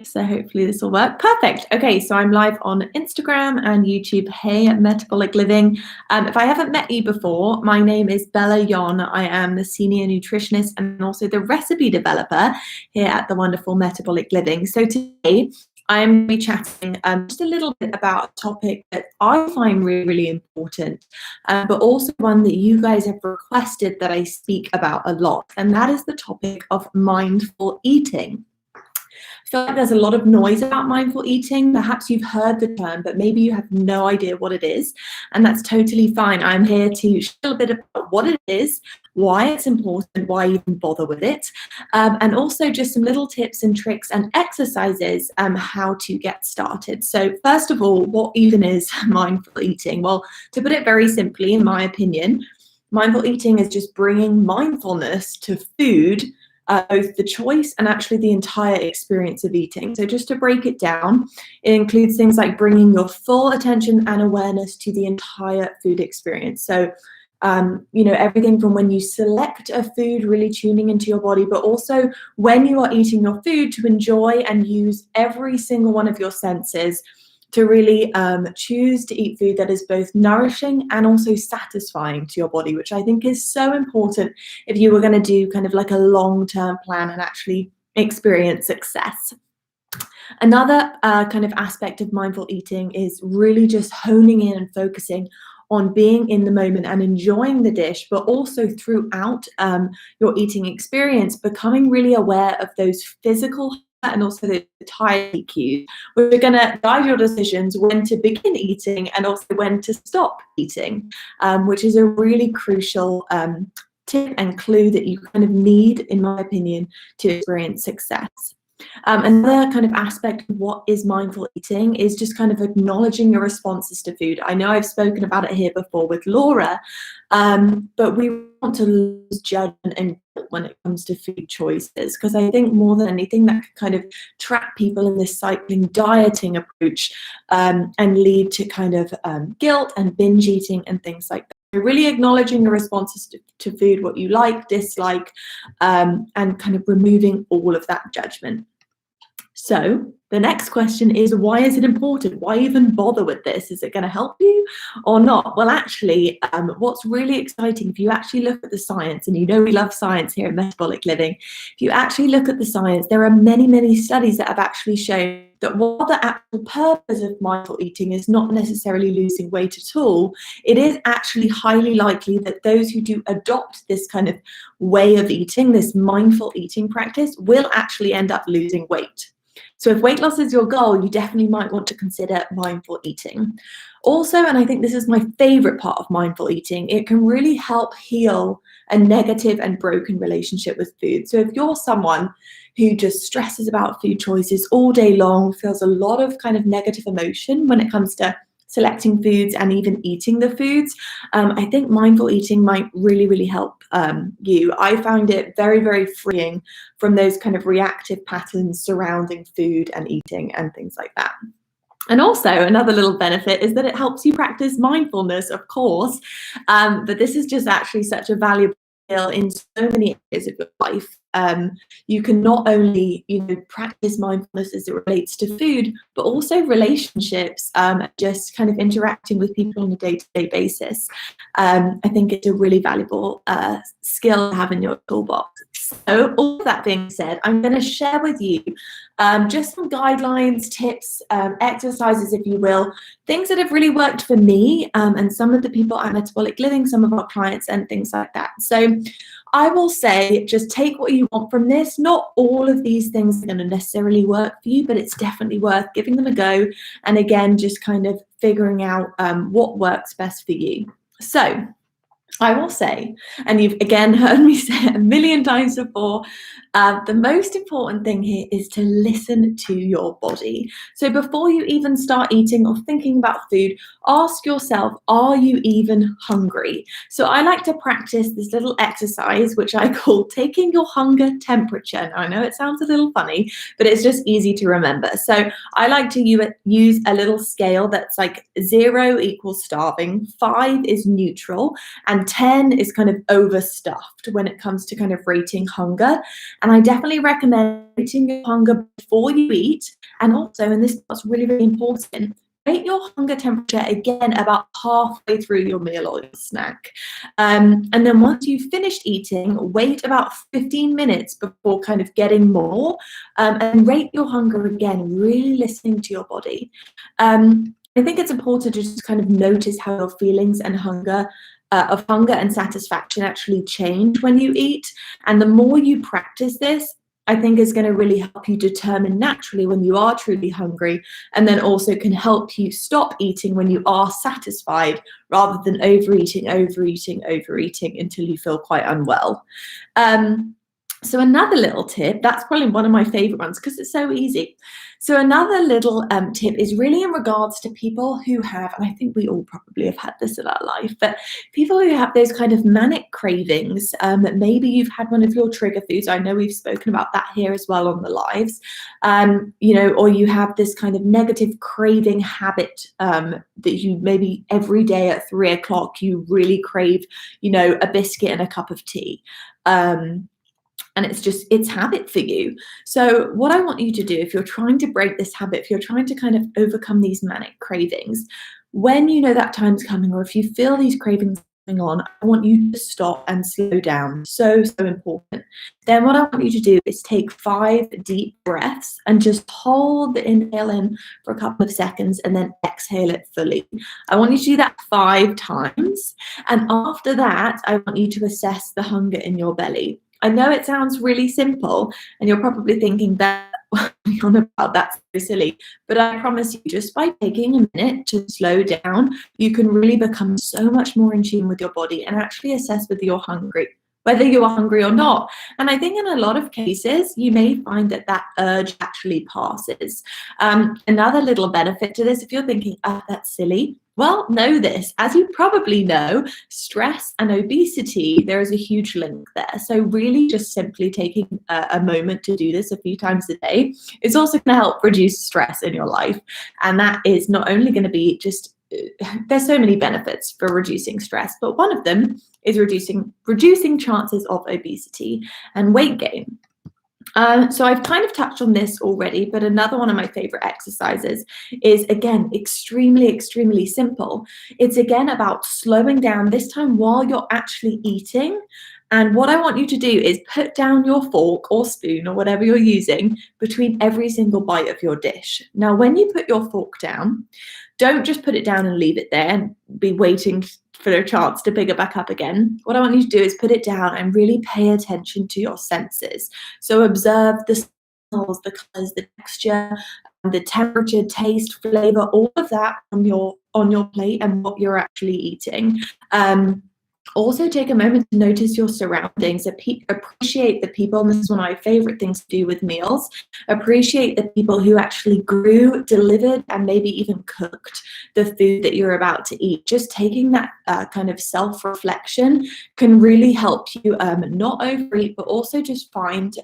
So hopefully this will work. Perfect. Okay, so I'm live on Instagram and YouTube. Hey, Metabolic Living. If I haven't met you before, my name is Bella Yon. I am the senior nutritionist and also the recipe developer here at the wonderful Metabolic Living. So today I'm going to be chatting just a little bit about a topic that I find really, really important, but also one that you guys have requested that I speak about a lot, and that is the topic of mindful eating. I feel like there's a lot of noise about mindful eating. Perhaps you've heard the term, but maybe you have no idea what it is. And that's totally fine. I'm here to share a bit about what it is, why it's important, why even bother with it, and also just some little tips and tricks and exercises how to get started. So first of all, what even is mindful eating? Well, to put it very simply, in my opinion, mindful eating is just bringing mindfulness to food, both the choice and actually the entire experience of eating. So just to break it down, it includes things like bringing your full attention and awareness to the entire food experience. So, everything from when you select a food, really tuning into your body, but also when you are eating your food to enjoy and use every single one of your senses to really choose to eat food that is both nourishing and also satisfying to your body, which I think is so important if you were going to do kind of like a long-term plan and actually experience success. Another kind of aspect of mindful eating is really just honing in and focusing on being in the moment and enjoying the dish, but also throughout your eating experience, becoming really aware of those physical and also the satiety cues, which are going to guide your decisions when to begin eating and also when to stop eating, which is a really crucial tip and clue that you kind of need, in my opinion, to experience success. Another kind of aspect of what is mindful eating is just kind of acknowledging your responses to food. I know I've spoken about it here before with Laura, but we want to lose judgment and guilt when it comes to food choices, because I think more than anything that can kind of trap people in this cycling dieting approach and lead to kind of guilt and binge eating and things like that. So really acknowledging your responses to food, what you like, dislike, and kind of removing all of that judgment. So the next question is, why is it important? Why even bother with this? Is it going to help you or not? Well, actually, what's really exciting, if you actually look at the science, and you know we love science here at Metabolic Living, if you actually look at the science, there are many, many studies that have actually shown that while the actual purpose of mindful eating is not necessarily losing weight at all, it is actually highly likely that those who do adopt this kind of way of eating, this mindful eating practice, will actually end up losing weight. So if weight loss is your goal, you definitely might want to consider mindful eating. Also, and I think this is my favorite part of mindful eating, it can really help heal a negative and broken relationship with food. So if you're someone who just stresses about food choices all day long, feels a lot of kind of negative emotion when it comes to selecting foods and even eating the foods, I think mindful eating might really, really help you. I found it very, very freeing from those kind of reactive patterns surrounding food and eating and things like that. And also another little benefit is that it helps you practice mindfulness, of course, but this is just actually such a valuable skill in so many areas of your life. You can not only, practice mindfulness as it relates to food, but also relationships, just kind of interacting with people on a day-to-day basis. I think it's a really valuable skill to have in your toolbox. So all of that being said, I'm going to share with you just some guidelines, tips, exercises, if you will, things that have really worked for me and some of the people at Metabolic Living, some of our clients and things like that. So I will say, just take what you want from this. Not all of these things are going to necessarily work for you, but it's definitely worth giving them a go. And again, just kind of figuring out what works best for you. So I will say, and you've again heard me say it a million times before, the most important thing here is to listen to your body. So before you even start eating or thinking about food, ask yourself, are you even hungry? So I like to practice this little exercise, which I call taking your hunger temperature. Now, I know it sounds a little funny, but it's just easy to remember. So I like to use a little scale that's like 0 equals starving, 5 is neutral, and and 10 is kind of overstuffed when it comes to kind of rating hunger. And I definitely recommend rating your hunger before you eat. And also, and this is really, really important, rate your hunger temperature again about halfway through your meal or your snack. And then once you've finished eating, wait about 15 minutes before kind of getting more, and rate your hunger again, really listening to your body. I think it's important to just kind of notice how your feelings and hunger and satisfaction actually change when you eat. And the more you practice this, I think is going to really help you determine naturally when you are truly hungry, and then also can help you stop eating when you are satisfied, rather than overeating until you feel quite unwell. So another little tip, that's probably one of my favorite ones because it's so easy. So another little tip is really in regards to people who have, and I think we all probably have had this in our life, but people who have those kind of manic cravings, maybe you've had one of your trigger foods. I know we've spoken about that here as well on the lives, or you have this kind of negative craving habit that you maybe every day at 3 o'clock, you really crave, a biscuit and a cup of tea. And it's habit for you. So what I want you to do, if you're trying to break this habit, if you're trying to kind of overcome these manic cravings, when you know that time's coming, or if you feel these cravings coming on, I want you to stop and slow down. So important. Then what I want you to do is take 5 deep breaths and just hold the inhale in for a couple of seconds and then exhale it fully. I want you to do that 5 times. And after that, I want you to assess the hunger in your belly. I know it sounds really simple, and you're probably thinking that on about that's so silly, but I promise you, just by taking a minute to slow down, you can really become so much more in tune with your body and actually assess whether you're hungry or not. And I think in a lot of cases, you may find that urge actually passes. Another little benefit to this, if you're thinking, oh, that's silly, well, know this. As you probably know, stress and obesity, there is a huge link there. So really just simply taking a moment to do this a few times a day is also going to help reduce stress in your life. And that is not only going to be there's so many benefits for reducing stress, but one of them is reducing chances of obesity and weight gain. So I've kind of touched on this already, but another one of my favorite exercises is, again, extremely, extremely simple. It's again about slowing down, this time while you're actually eating. And what I want you to do is put down your fork or spoon or whatever you're using between every single bite of your dish. Now, when you put your fork down, don't just put it down and leave it there and be waiting for a chance to pick it back up again. What I want you to do is put it down and really pay attention to your senses. So observe the smells, the colors, the texture, the temperature, taste, flavor, all of that on your plate and what you're actually eating. Also take a moment to notice your surroundings, appreciate the people, and this is one of my favorite things to do with meals, appreciate the people who actually grew, delivered, and maybe even cooked the food that you're about to eat. Just taking that kind of self-reflection can really help you not overeat, but also just find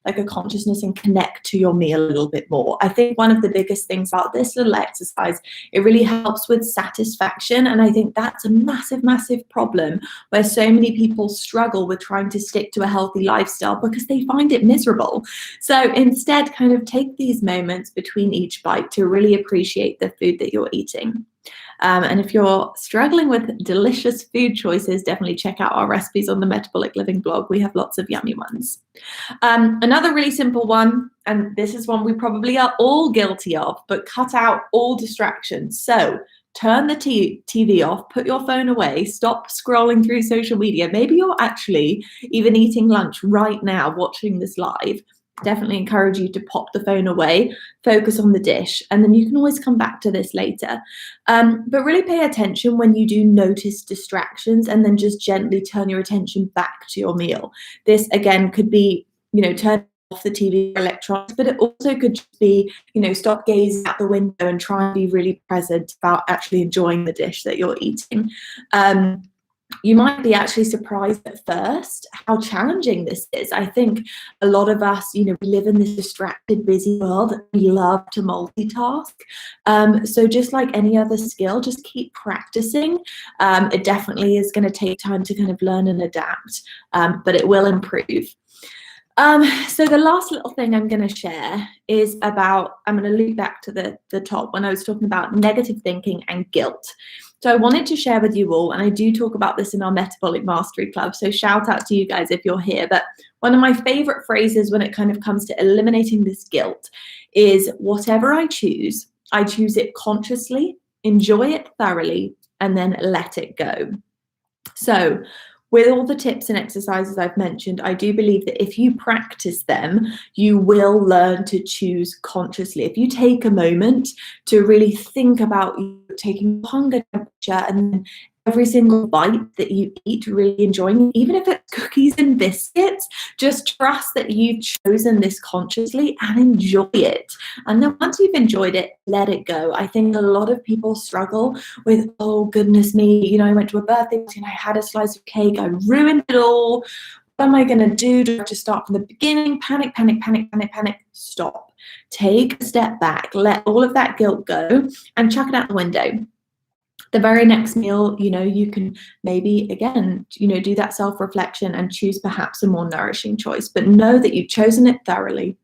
like a consciousness and connect to your meal a little bit more. I think one of the biggest things about this little exercise, it really helps with satisfaction, and I think that's a massive, massive problem where so many people struggle with trying to stick to a healthy lifestyle because they find it miserable. So instead, kind of take these moments between each bite to really appreciate the food that you're eating. And if you're struggling with delicious food choices, definitely check out our recipes on the Metabolic Living blog. We have lots of yummy ones. Another really simple one, and this is one we probably are all guilty of, but cut out all distractions. So turn the TV off, put your phone away, stop scrolling through social media. Maybe you're actually even eating lunch right now, watching this live. Definitely encourage you to pop the phone away, focus on the dish, and then you can always come back to this later. But really pay attention when you do notice distractions, and then just gently turn your attention back to your meal. This again could be, turn off the TV or electronics, but it also could just be, stop gazing out the window and try and be really present about actually enjoying the dish that you're eating. you might be actually surprised at first how challenging this is. I think a lot of us, we live in this distracted, busy world. We love to multitask. So just like any other skill, just keep practicing. It definitely is going to take time to kind of learn and adapt, but it will improve. So the last little thing I'm going to share is about, I'm going to loop back to the top when I was talking about negative thinking and guilt. So I wanted to share with you all, and I do talk about this in our Metabolic Mastery Club, so shout out to you guys if you're here, but one of my favorite phrases when it kind of comes to eliminating this guilt is, whatever I choose it consciously, enjoy it thoroughly, and then let it go. So with all the tips and exercises I've mentioned, I do believe that if you practice them, you will learn to choose consciously. If you take a moment to really think about taking hunger temperature and then every single bite that you eat, really enjoying, even if it's cookies and biscuits, just trust that you've chosen this consciously and enjoy it. And then once you've enjoyed it, let it go. I think a lot of people struggle with, oh goodness me, I went to a birthday party and I had a slice of cake, I ruined it all. What am I going to do? Do I have to start from the beginning? Panic, panic, panic, panic, panic. Stop. Take a step back. Let all of that guilt go and chuck it out the window. The very next meal, you can maybe, again, do that self-reflection and choose perhaps a more nourishing choice. But know that you've chosen it thoroughly,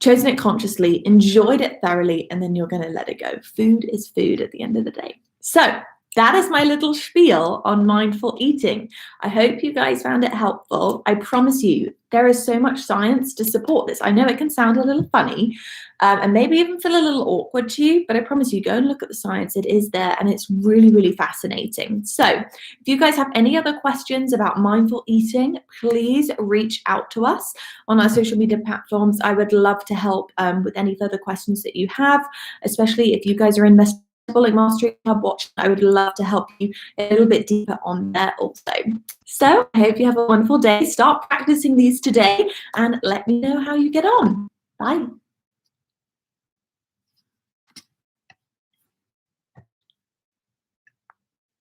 chosen it consciously, enjoyed it thoroughly, and then you're going to let it go. Food is food at the end of the day. So that is my little spiel on mindful eating. I hope you guys found it helpful. I promise you, there is so much science to support this. I know it can sound a little funny and maybe even feel a little awkward to you, but I promise you, go and look at the science. It is there and it's really, really fascinating. So if you guys have any other questions about mindful eating, please reach out to us on our social media platforms. I would love to help with any further questions that you have, especially if you guys are in Metabolic Mastery Club watch. I would love to help you a little bit deeper on there also. So I hope you have a wonderful day. Start practicing these today and let me know how you get on. Bye.